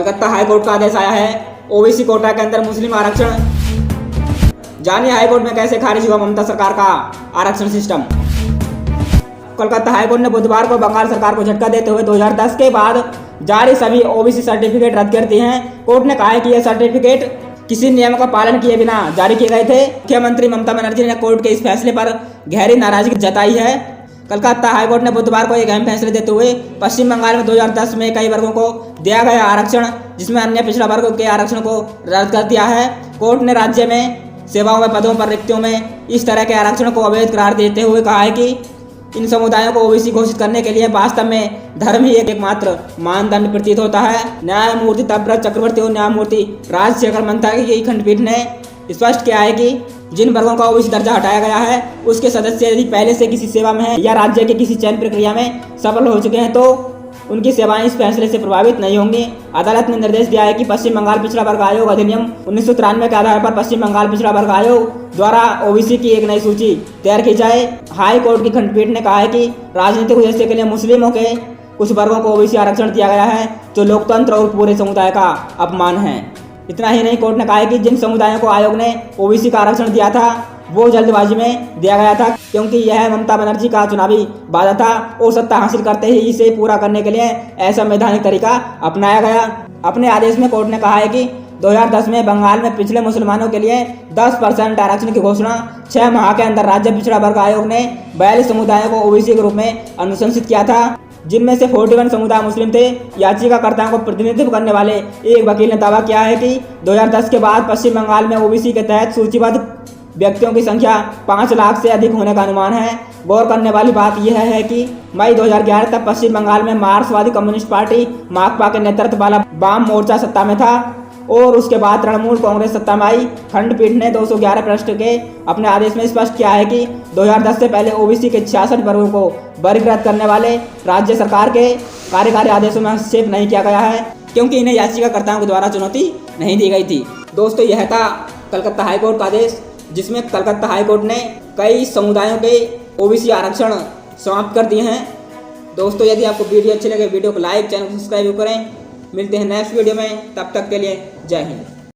Calcutta high court का आदेश आया है। ओबीसी कोटा के अंदर मुस्लिम आरक्षण। जानिए हाईकोर्ट में कैसे खारिज हुआ ममता सरकार का आरक्षण सिस्टम। कोलकाता हाईकोर्ट ने बुधवार को बंगाल सरकार को झटका देते हुए 2010 के बाद जारी सभी ओबीसी सर्टिफिकेट रद्द कर दिए हैं। कोर्ट ने कहा है कि यह सर्टिफिकेट किसी नियम का पालन किए बिना जारी किए गए थे। मुख्यमंत्री ममता बनर्जी ने कोर्ट के इस फैसले पर गहरी नाराजगी जताई है। कलकत्ता हाईकोर्ट ने बुधवार को एक अहम फैसले देते हुए पश्चिम बंगाल में 2010 में कई वर्गों को दिया गया आरक्षण, जिसमें अन्य पिछड़ा वर्गों के आरक्षण को रद्द कर दिया है। कोर्ट ने राज्य में सेवाओं में पदों पर रिक्तियों में इस तरह के आरक्षण को अवैध करार देते हुए कहा है कि इन समुदायों को ओबीसी घोषित करने के लिए वास्तव में धर्म ही एकमात्र मानदंड प्रतीत होता है। न्यायमूर्ति तब्रत चक्रवर्ती और न्यायमूर्ति राजशेखर मंथा की खंडपीठ ने स्पष्ट किया है कि जिन वर्गों का ओबीसी दर्जा हटाया गया है उसके सदस्य यदि पहले से किसी सेवा में है या राज्य के किसी चयन प्रक्रिया में सफल हो चुके हैं तो उनकी सेवाएं इस फैसले से प्रभावित नहीं होंगी। अदालत ने निर्देश दिया है कि पश्चिम बंगाल पिछड़ा वर्ग आयोग अधिनियम 1993 के आधार पर पश्चिम बंगाल पिछड़ा वर्ग आयोग द्वारा ओबीसी की एक नई सूची तैयार की जाए। हाई कोर्ट की खंडपीठ ने कहा है कि राजनीतिक उद्देश्य के लिए मुस्लिमों के कुछ वर्गों को ओबीसी आरक्षण दिया गया है, जो लोकतंत्र और पूरे समुदाय का अपमान है। इतना ही नहीं, कोर्ट ने कहा है कि जिन समुदायों को आयोग ने ओबीसी का आरक्षण दिया था वो जल्दबाजी में दिया गया था, क्योंकि यह ममता बनर्जी का चुनावी वादा था और सत्ता हासिल करते ही इसे पूरा करने के लिए असंवैधानिक तरीका अपनाया गया। अपने आदेश में कोर्ट ने कहा है कि 2010 में बंगाल में पिछले मुसलमानों के लिए 10% आरक्षण की घोषणा 6 माह के अंदर राज्य पिछड़ा वर्ग आयोग ने 42 समुदायों को ओबीसी के रूप में अनुशंसित किया था, जिनमें से 41 समुदाय मुस्लिम थे। याचिकाकर्ताओं को प्रतिनिधित्व करने वाले एक वकील ने दावा किया है कि 2010 के बाद पश्चिम बंगाल में ओबीसी के तहत सूचीबद्ध व्यक्तियों की संख्या 5 लाख से अधिक होने का अनुमान है। गौर करने वाली बात यह है कि मई 2011 तक पश्चिम बंगाल में मार्क्सवादी कम्युनिस्ट पार्टी माकपा के नेतृत्व वाला वाम मोर्चा सत्ता में था और उसके बाद तृणमूल कांग्रेस सत्ता में आई। खंडपीठ ने 211 पृष्ठ के अपने आदेश में स्पष्ट किया है कि 2010 से पहले ओबीसी के 66 वर्गों को वर्गीकृत करने वाले राज्य सरकार के कार्यकारी आदेशों में हस्तक्षेप नहीं किया गया है, क्योंकि इन्हें याचिकाकर्ताओं के द्वारा चुनौती नहीं दी गई थी। दोस्तों, यह था कलकत्ता हाईकोर्ट का आदेश, जिसमें कलकत्ता हाईकोर्ट ने कई समुदायों के ओबीसी आरक्षण समाप्त कर दिए हैं। दोस्तों, यदि आपको वीडियो अच्छी लगे वीडियो को लाइक, चैनल को सब्सक्राइब करें। मिलते हैं नेक्स्ट वीडियो में, तब तक के लिए जय हिंद।